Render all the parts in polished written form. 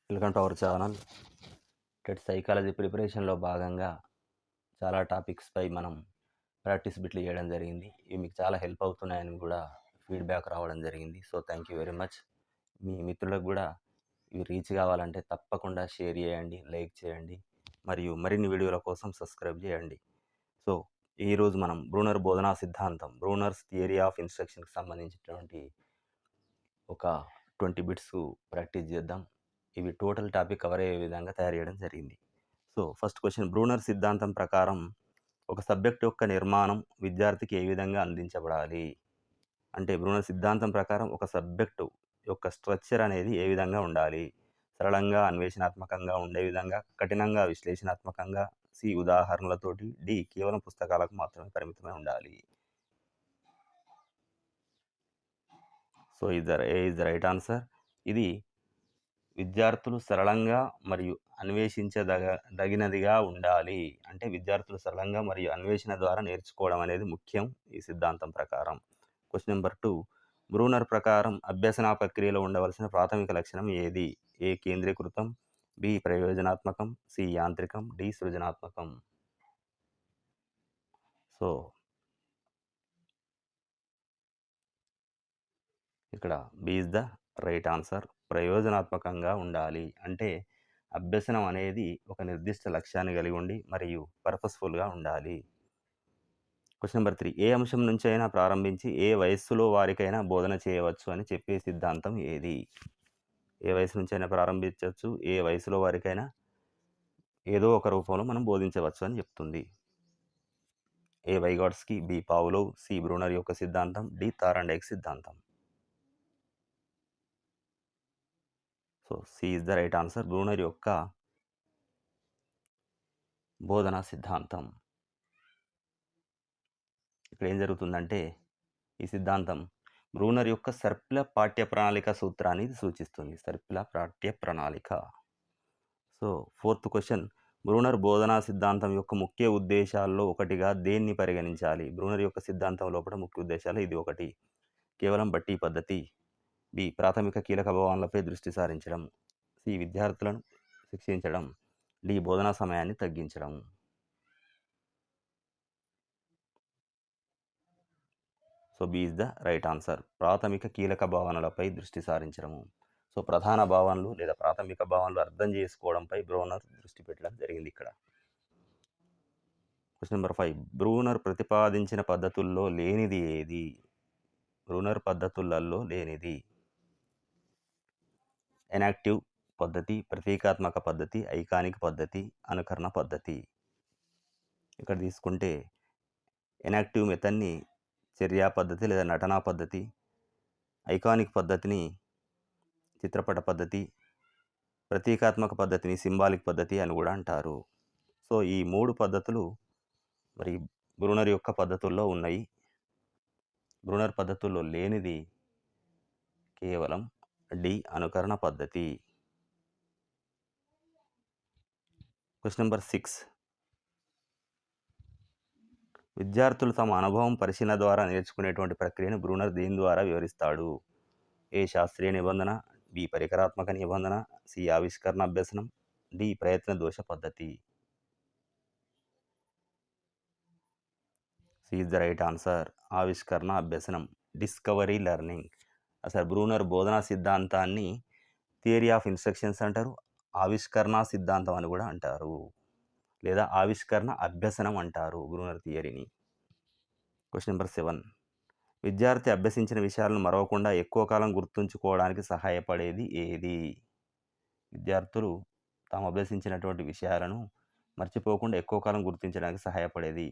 Welcome to our channel. TET psychology ప్రిపరేషన్లో భాగంగా చాలా టాపిక్స్పై మనం ప్రాక్టీస్ బిట్లు చేయడం జరిగింది. ఇవి మీకు చాలా హెల్ప్ అవుతున్నాయని కూడా ఫీడ్బ్యాక్ రావడం జరిగింది. So thank you very much. మీ మిత్రులకు కూడా ఇవి రీచ్ కావాలంటే తప్పకుండా షేర్ చేయండి, లైక్ చేయండి మరియు మరిన్ని వీడియోల కోసం సబ్స్క్రైబ్ చేయండి. సో ఈరోజు మనం బ్రూనర్ బోధనా సిద్ధాంతం, బ్రూనర్స్ థియరీ ఆఫ్ ఇన్స్ట్రక్షన్కి సంబంధించినటువంటి ఒక 20 బిట్స్ ప్రాక్టీస్ చేద్దాం. ఇవి టోటల్ టాపిక్ కవర్ అయ్యే విధంగా తయారు చేయడం జరిగింది. సో ఫస్ట్ క్వశ్చన్, బ్రూనర్ సిద్ధాంతం ప్రకారం ఒక సబ్జెక్ట్ యొక్క నిర్మాణం విద్యార్థికి ఏ విధంగా అందించబడాలి? అంటే బ్రూనర్ సిద్ధాంతం ప్రకారం ఒక సబ్జెక్టు యొక్క స్ట్రక్చర్ అనేది ఏ విధంగా ఉండాలి? సరళంగా అన్వేషణాత్మకంగా ఉండే విధంగా, కఠినంగా విశ్లేషణాత్మకంగా, సి ఉదాహరణలతోటి, డి కేవలం పుస్తకాలకు మాత్రమే పరిమితమై ఉండాలి. So A is the right answer. ఇది విద్యార్థులు సరళంగా మరియు అన్వేషించదగినదిగా ఉండాలి. అంటే విద్యార్థులు సరళంగా మరియు అన్వేషణ ద్వారా నేర్చుకోవడం అనేది ముఖ్యం ఈ సిద్ధాంతం ప్రకారం. క్వశ్చన్ నెంబర్ 2, బ్రూనర్ ప్రకారం అభ్యసన ప్రక్రియలో ఉండవలసిన ప్రాథమిక లక్షణం ఏది? ఏ కేంద్రీకృతం, బి ప్రయోజనాత్మకం, సి యాంత్రికం, డి సృజనాత్మకం. సో ఇక్కడ B is the right answer. ప్రయోజనాత్మకంగా ఉండాలి అంటే అభ్యసనం అనేది ఒక నిర్దిష్ట లక్ష్యాన్ని కలిగి ఉండి మరియు పర్పస్ఫుల్గా ఉండాలి. క్వశ్చన్ నెంబర్ 3, ఏ అంశం నుంచి అయినా ప్రారంభించి ఏ వయస్సులో వారికైనా బోధన చేయవచ్చు అని చెప్పే సిద్ధాంతం ఏది? ఏ వయసు నుంచి అయినా ప్రారంభించవచ్చు, ఏ వయసులో వారికైనా ఏదో ఒక రూపంలో మనం బోధించవచ్చు అని చెప్తుంది. A Vygotsky, B Pavlov, C Bruner యొక్క సిద్ధాంతం, డి థారండైక్ సిద్ధాంతం. So C is the right answer. Bruner యొక్క బోధనా సిద్ధాంతం. ఇక్కడ ఏం జరుగుతుందంటే ఈ సిద్ధాంతం బ్రూనర్ యొక్క సర్పిల పాఠ్య ప్రణాళిక సూత్రాన్ని ఇది సూచిస్తుంది. సర్పిల పాఠ్య ప్రణాళిక. సో ఫోర్త్ క్వశ్చన్, బ్రూనర్ బోధనా సిద్ధాంతం యొక్క ముఖ్య ఉద్దేశాల్లో ఒకటిగా దేన్ని పరిగణించాలి? బ్రూనర్ యొక్క సిద్ధాంతం లోపల ముఖ్య ఉద్దేశాలు ఇది ఒకటి. కేవలం బట్టి పద్ధతి, బి ప్రాథమిక కీలక భావనలపై దృష్టి సారించడం, సి విద్యార్థులను శిక్షించడం, డి బోధనా సమయాన్ని తగ్గించడం. So B is the right answer. ప్రాథమిక కీలక భావనలపై దృష్టి సారించడము. సో ప్రధాన భావనలు లేదా ప్రాథమిక భావనలు అర్థం చేసుకోవడంపై బ్రూనర్ దృష్టి పెట్టడం జరిగింది ఇక్కడ. క్వశ్చన్ నెంబర్ 5, బ్రూనర్ ప్రతిపాదించిన పద్ధతుల్లో లేనిది ఏది? బ్రూనర్ పద్ధతులలో లేనిది ఎనాక్టివ్ పద్ధతి, ప్రతీకాత్మక పద్ధతి, ఐకానిక్ పద్ధతి, అనుకరణ పద్ధతి. ఇక్కడ తీసుకుంటే ఎనాక్టివ్ మెథడ్ని చర్యా పద్ధతి లేదా నటనా పద్ధతి, ఐకానిక్ పద్ధతిని చిత్రపట పద్ధతి, ప్రతీకాత్మక పద్ధతిని సింబాలిక్ పద్ధతి అని కూడా అంటారు. సో ఈ 3 పద్ధతులు మరి బ్రూనర్ యొక్క పద్ధతుల్లో ఉన్నాయి. బ్రూనర్ పద్ధతుల్లో లేనిది కేవలం డి అనుకరణ పద్ధతి. క్వశ్చన్ నెంబర్ 6, విద్యార్థులు తమ అనుభవం పరిశీలన ద్వారా నేర్చుకునేటువంటి ప్రక్రియను బ్రూనర్ దేని ద్వారా వివరిస్తాడు? ఏ శాస్త్రీయ నిబంధన, బి పరికరాత్మక నిబంధన, సి ఆవిష్కరణ అభ్యసనం, డి ప్రయత్న దోష పద్ధతి. C is the right answer. ఆవిష్కరణ అభ్యసనం, డిస్కవరీ లెర్నింగ్. అసలు బ్రూనర్ బోధనా సిద్ధాంతాన్ని థియరీ ఆఫ్ ఇన్స్ట్రక్షన్స్ అంటారు, ఆవిష్కరణ సిద్ధాంతం అని కూడా అంటారు, లేదా ఆవిష్కరణ అభ్యసనం అంటారు బ్రూనర్ థియరీని. క్వశ్చన్ నెంబర్ 7, విద్యార్థి అభ్యసించిన విషయాలను మరవకుండా ఎక్కువ కాలం గుర్తుంచుకోవడానికి సహాయపడేది ఏది? విద్యార్థులు తాము అభ్యసించినటువంటి విషయాలను మర్చిపోకుండా ఎక్కువ కాలం గుర్తించడానికి సహాయపడేది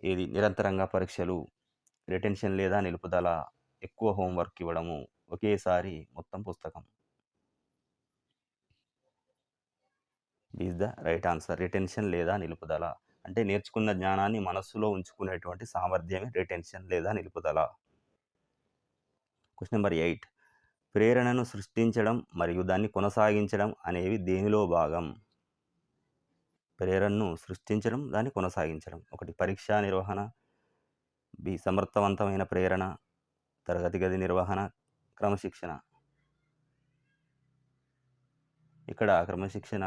ఏది? నిరంతరంగా పరీక్షలు, రిటెన్షన్ లేదా నిలుపుదల, ఎక్కువ హోంవర్క్ ఇవ్వడము, ఒకేసారి మొత్తం పుస్తకం. Is the right answer. Retention లేదా నిలుపుదల అంటే నేర్చుకున్న జ్ఞానాన్ని మనస్సులో ఉంచుకునేటువంటి సామర్థ్యమే రిటెన్షన్ లేదా నిలుపుదల. క్వశ్చన్ నెంబర్ 8, ప్రేరణను సృష్టించడం మరియు దాన్ని కొనసాగించడం అనేవి దేనిలో భాగం? ప్రేరణను సృష్టించడం, దాన్ని కొనసాగించడం. ఒకటి పరీక్షా నిర్వహణ, బి సమర్థవంతమైన ప్రేరణ, తరగతి గది నిర్వహణ, క్రమశిక్షణ. ఇక్కడ క్రమశిక్షణ,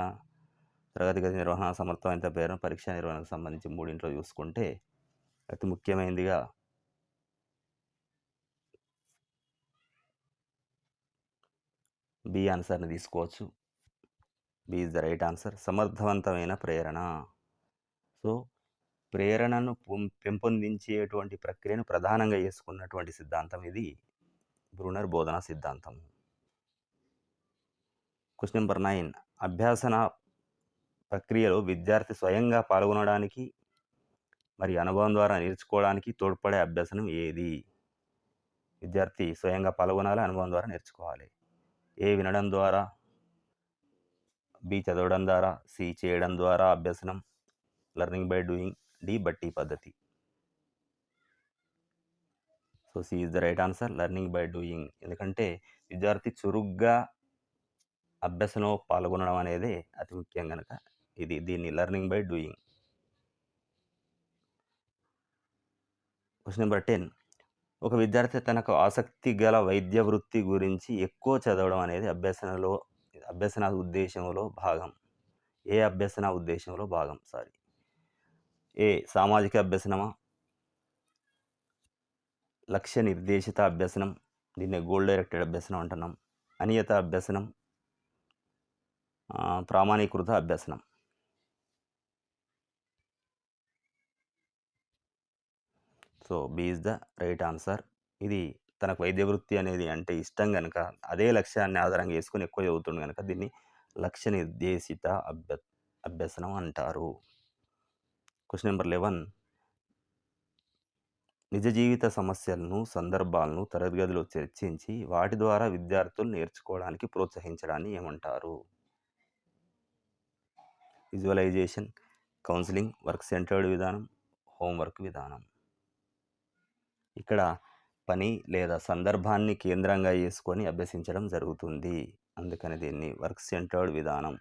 తరగతి గది నిర్వహణ, సమర్థవంత ప్రేరణ, పరీక్షా నిర్వహణకు సంబంధించి మూడింట్లో చూసుకుంటే అతి ముఖ్యమైనదిగా బి ఆన్సర్‌ని తీసుకోవచ్చు. B is the right answer. సమర్థవంతమైన ప్రేరణ. సో, ప్రేరణను పెంపొందించేటువంటి ప్రక్రియను ప్రధానంగా చేసుకున్నటువంటి సిద్ధాంతం ఇది బ్రూనర్ బోధనా సిద్ధాంతం. Question number 9. అభ్యాసన ప్రక్రియలో విద్యార్థి స్వయంగా పాల్గొనడానికి మరియు అనుభవం ద్వారా నేర్చుకోవడానికి తోడ్పడే అభ్యసనం ఏది? విద్యార్థి స్వయంగా పాల్గొనాలి, అనుభవం ద్వారా నేర్చుకోవాలి. ఏ వినడం ద్వారా, బి చదవడం ద్వారా, సి చేయడం ద్వారా అభ్యసనం, లెర్నింగ్ బై డూయింగ్, డి బట్టి పద్ధతి. So, C is the right answer, learning by doing. ఎందుకంటే విద్యార్థి చురుగ్గా అభ్యసనంలో పాల్గొనడం అనేది అతి ముఖ్యం గనక దీన్ని learning by doing. Question number 10. ఒక విద్యార్థి తనకు ఆసక్తి గల వైద్య వృత్తి గురించి ఎక్కువ చదవడం అనేది అభ్యసన ఉద్దేశంలో భాగం. ఏ అభ్యసన ఉద్దేశంలో భాగం? ఏ సామాజిక అభ్యసనమా? లక్ష్య నిర్దేశిత అభ్యసనం, దీన్ని గోల్ డైరెక్టెడ్ అభ్యసనం అంటున్నాం. అనియత అభ్యసనం, ప్రామాణీకృత అభ్యసనం. So, B is the right answer. ఇది తనకు వైద్య వృత్తి అనేది అంటే ఇష్టం గనక, అదే లక్ష్యాన్ని ఆధారంగా చేసుకొని ఎక్కువ చదువుతుండు గనక దీన్ని లక్ష్య నిర్దేశిత అభ్యసనం అంటారు. Question number 11. నిజ జీవిత సమస్యలను, సందర్భాలను తరగతి గదిలో చర్చించి వాటి ద్వారా విద్యార్థులు నేర్చుకోవడానికి ప్రోత్సహించడాన్ని ఏమంటారు? విజువలైజేషన్, కౌన్సిలింగ్, వర్క్ సెంటర్డ్ విధానం, హోంవర్క్ విధానం. ఇక్కడ పని లేదా సందర్భాన్ని కేంద్రంగా చేసుకొని అభ్యసించడం జరుగుతుంది. అందుకని దీన్ని వర్క్ సెంటర్డ్ విధానం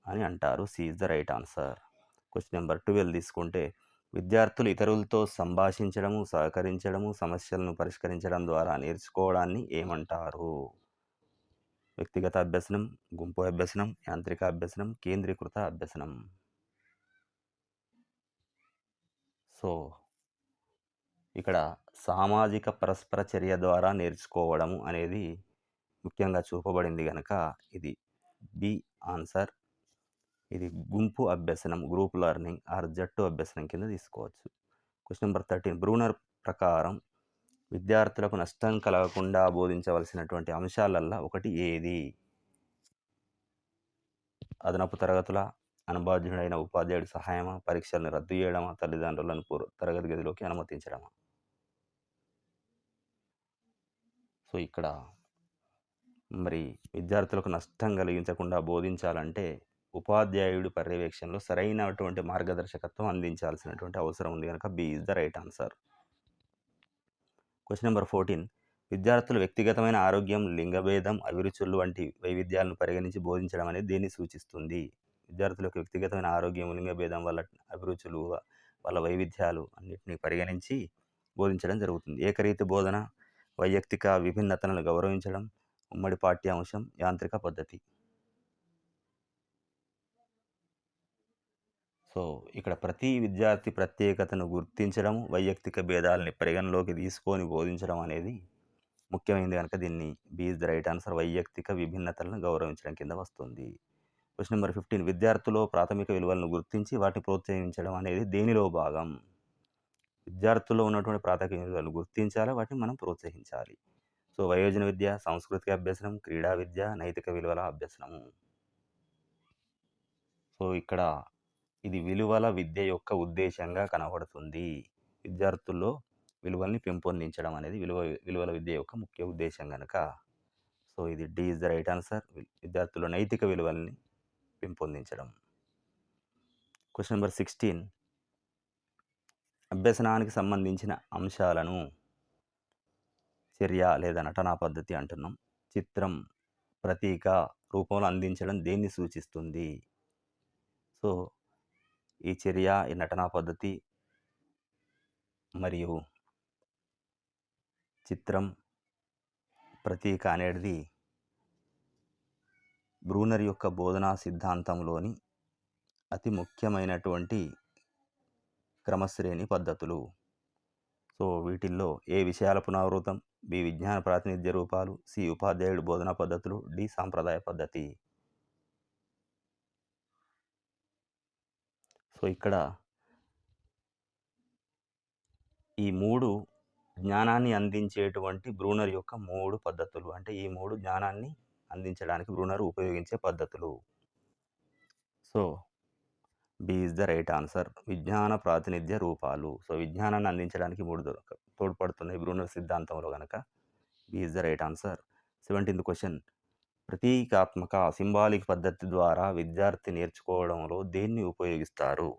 అని అంటారు. C is the right answer. Question number 12 తీసుకుంటే విద్యార్థులు ఇతరులతో సంభాషించడము, సహకరించడము, సమస్యలను పరిష్కరించడం ద్వారా నేర్చుకోవడాన్ని ఏమంటారు? వ్యక్తిగత అభ్యసనం, గుంపు అభ్యసనం, యాంత్రిక అభ్యసనం, కేంద్రీకృత అభ్యసనం. సో, ఇక్కడ సామాజిక పరస్పర చర్య ద్వారా నేర్చుకోవడం అనేది ముఖ్యంగా చూపబడింది గనక ఇది బి ఆన్సర్. ఇది గుంపు అభ్యసనం, గ్రూప్ లెర్నింగ్ ఆర్ జట్టు అభ్యసనం కింద తీసుకోవచ్చు. Question number 13. బ్రూనర్ ప్రకారం విద్యార్థులకు నష్టం కలగకుండా బోధించవలసినటువంటి అంశాలల్లా ఒకటి ఏది? అదనపు తరగతుల, అనుభవజ్ఞుడైన ఉపాధ్యాయుడి సహాయమా, పరీక్షలను రద్దు చేయడమా, తల్లిదండ్రులను తరగతి గదిలోకి అనుమతించడమా? సో, ఇక్కడ మరి విద్యార్థులకు నష్టం కలిగించకుండా బోధించాలంటే ఉపాధ్యాయుడి పర్యవేక్షణలో సరైనటువంటి మార్గదర్శకత్వం అందించాల్సినటువంటి అవసరం ఉంది కనుక B is the right answer. Question number 14. విద్యార్థులు వ్యక్తిగతమైన ఆరోగ్యం, లింగభేదం, అభిరుచులు వంటి వైవిధ్యాలను పరిగణించి బోధించడం అనేది దేన్ని సూచిస్తుంది? విద్యార్థులకు వ్యక్తిగతమైన ఆరోగ్యం, లింగభేదం, వాళ్ళ అభిరుచులు, వాళ్ళ వైవిధ్యాలు అన్నిటిని పరిగణించి బోధించడం జరుగుతుంది. ఏకరీతి బోధన, వైయక్తిక విభిన్నతలను గౌరవించడం, ఉమ్మడి పాఠ్యాంశం, యాంత్రిక పద్ధతి. సో, ఇక్కడ ప్రతి విద్యార్థి ప్రత్యేకతను గుర్తించడం, వైయక్తిక భేదాలని పరిగణలోకి తీసుకొని బోధించడం అనేది ముఖ్యమైనది కనుక దీన్ని B is the right answer. వైయక్తిక విభిన్నతలను గౌరవించడం కింద వస్తుంది. Question number 15. విద్యార్థుల్లో ప్రాథమిక విలువలను గుర్తించి వాటిని ప్రోత్సహించడం అనేది దేనిలో భాగం? విద్యార్థుల్లో ఉన్నటువంటి ప్రాథమిక విలువలను గుర్తించాలి, వాటిని మనం ప్రోత్సహించాలి. సో, వయోజన విద్య, సాంస్కృతిక అభ్యసనం, క్రీడా విద్య, నైతిక విలువల అభ్యసనము. సో, ఇక్కడ ఇది విలువల విద్య యొక్క ఉద్దేశంగా కనబడుతుంది. విద్యార్థుల్లో విలువల్ని పెంపొందించడం అనేది విలువల విద్య యొక్క ముఖ్య ఉద్దేశం గనక సో, ఇది D is the right answer. విద్యార్థుల్లో నైతిక విలువల్ని పెంపొందించడం. Question number 16. అభ్యసనానికి సంబంధించిన అంశాలను చర్య లేదా నటనా పద్ధతి అంటున్నాం. చిత్రం, ప్రతీక రూపంలో అందించడం దేన్ని సూచిస్తుంది? సో, ఈ చర్య, ఈ నటనా పద్ధతి మరియు చిత్రం, ప్రతీక అనేది బ్రూనర్ యొక్క బోధనా సిద్ధాంతంలోని అతి ముఖ్యమైనటువంటి క్రమశ్రేణి పద్ధతులు. సో వీటిల్లో ఏ విషయాల పునరావృతం, బి విజ్ఞాన ప్రాతినిధ్య రూపాలు, సి ఉపాధ్యాయుడి బోధనా పద్ధతులు, డి సాంప్రదాయ పద్ధతి. సో ఇక్కడ ఈ 3 జ్ఞానాన్ని అందించేటువంటి బ్రూనర్ యొక్క 3 పద్ధతులు. అంటే ఈ 3 జ్ఞానాన్ని అందించడానికి బ్రూనర్ ఉపయోగించే పద్ధతులు. So B is the right answer. విజ్ఞాన ప్రాతినిధ్య రూపాలు. సో విజ్ఞానాన్ని అందించడానికి 3 తోడ్పడుతున్నాయి బ్రూనర్ సిద్ధాంతంలో గనక B is the right answer. 17th question. ప్రతీకాత్మక సింబాలిక్ పద్ధతి ద్వారా విద్యార్థి నేర్చుకోవడంలో దేన్ని ఉపయోగిస్తారు?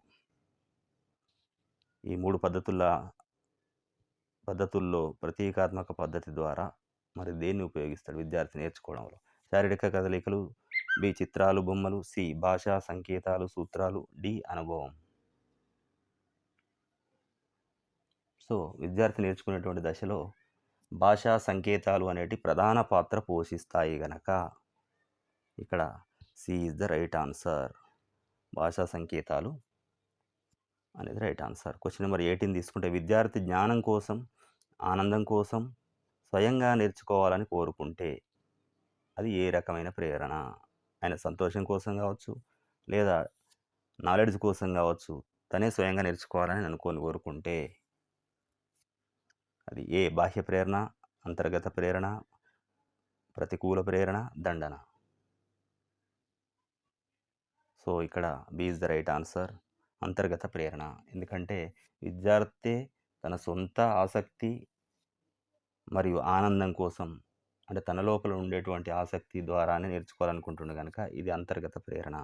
ఈ 3 పద్ధతుల్లో ప్రతీకాత్మక పద్ధతి ద్వారా మరి దేన్ని ఉపయోగిస్తాడు విద్యార్థి నేర్చుకోవడంలో? శారీరక కదలికలు, బి చిత్రాలు బొమ్మలు, సి భాషా సంకేతాలు సూత్రాలు, డి అనుభవం. సో విద్యార్థి నేర్చుకునేటువంటి దశలో భాషా సంకేతాలు అనేటి ప్రధాన పాత్ర పోషిస్తాయి గనక ఇక్కడ C is the right answer. భాషా సంకేతాలు అనేది రైట్ ఆన్సర్. క్వశ్చన్ నెంబర్ 18 తీసుకుంటే విద్యార్థి జ్ఞానం కోసం, ఆనందం కోసం స్వయంగా నేర్చుకోవాలని కోరుకుంటే అది ఏ రకమైన ప్రేరణ? ఆయన సంతోషం కోసం కావచ్చు, లేదా నాలెడ్జ్ కోసం కావచ్చు, తనే స్వయంగా నేర్చుకోవాలని కోరుకుంటే అది ఏ బాహ్య ప్రేరణ, అంతర్గత ప్రేరణ, ప్రతికూల ప్రేరణ, దండన. సో ఇక్కడ B is the right answer. అంతర్గత ప్రేరణ. ఎందుకంటే విద్యార్థి తన సొంత ఆసక్తి మరియు ఆనందం కోసం, అంటే తన లోపల ఉండేటువంటి ఆసక్తి ద్వారానే నేర్చుకోవాలనుకుంటుండే కనుక ఇది అంతర్గత ప్రేరణ.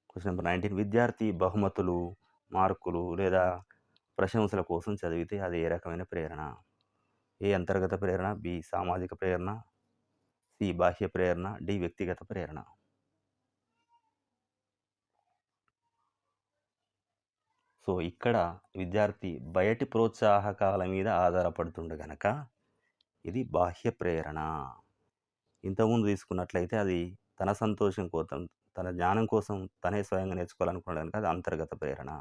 Question number 19. విద్యార్థి బహుమతులు, మార్కులు లేదా ప్రశంసల కోసం చదివితే అది ఏ రకమైన ప్రేరణ? ఏ అంతర్గత ప్రేరణ, బి సామాజిక ప్రేరణ, సి బాహ్య ప్రేరణ, డి వ్యక్తిగత ప్రేరణ. సో ఇక్కడ విద్యార్థి బయటి ప్రోత్సాహకాల మీద ఆధారపడుతుండే గనక ఇది బాహ్య ప్రేరణ. ఇంతకుముందు తీసుకున్నట్లయితే అది తన సంతోషం కోసం, తన జ్ఞానం కోసం తనే స్వయంగా నేర్చుకోవాలనుకున్నాడు కనుక అది అంతర్గత ప్రేరణ.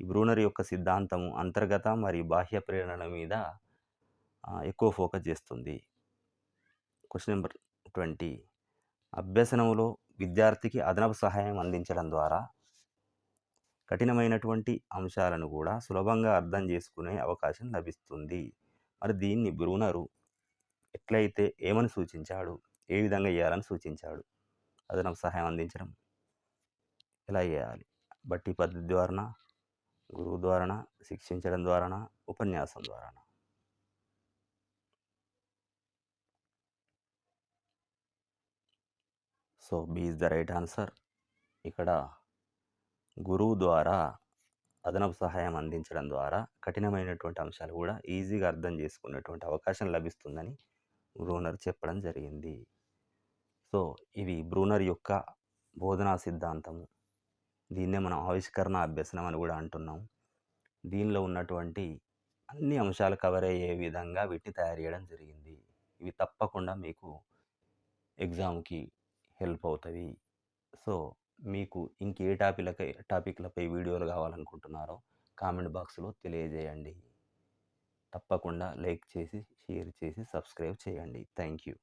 ఈ బ్రూనర్ యొక్క సిద్ధాంతము అంతర్గత మరియు బాహ్య ప్రేరణల మీద ఎక్కువ ఫోకస్ చేస్తుంది. Question number 20. అభ్యసనంలో విద్యార్థికి అదనపు సహాయం అందించడం ద్వారా కఠినమైనటువంటి అంశాలను కూడా సులభంగా అర్థం చేసుకునే అవకాశం లభిస్తుంది. మరి దీన్ని బ్రూనరు ఎట్లయితే ఏమని సూచించాడు, ఏ విధంగా చేయాలని సూచించాడు? అదనపు సహాయం అందించడం ఎలా చేయాలి? బట్టి పద్ధతి ద్వారానా, గురువు ద్వారానా, శిక్షించడం ద్వారానా, ఉపన్యాసం ద్వారానా? So B is the right answer. ఇక్కడ గురువు ద్వారా అదనపు సహాయం అందించడం ద్వారా కఠినమైనటువంటి అంశాలు కూడా ఈజీగా అర్థం చేసుకునేటువంటి అవకాశం లభిస్తుందని బ్రూనర్ చెప్పడం జరిగింది. సో ఇవి బ్రూనర్ యొక్క బోధనా సిద్ధాంతము. దీన్నే మనం ఆవిష్కరణ అభ్యసనం అని కూడా అంటున్నాం. దీనిలో ఉన్నటువంటి అన్ని అంశాలు కవర్ అయ్యే విధంగా వీటిని తయారు చేయడం జరిగింది. ఇవి తప్పకుండా మీకు ఎగ్జామ్కి హెల్ప్ అవుతాయి. సో మీకు ఇంకే టాపిక్లపై వీడియోలు కావాలనుకుంటున్నారో కామెంట్ బాక్స్లో తెలియజేయండి. తప్పకుండా లైక్ చేసి, షేర్ చేసి, సబ్స్క్రైబ్ చేయండి. Thank you.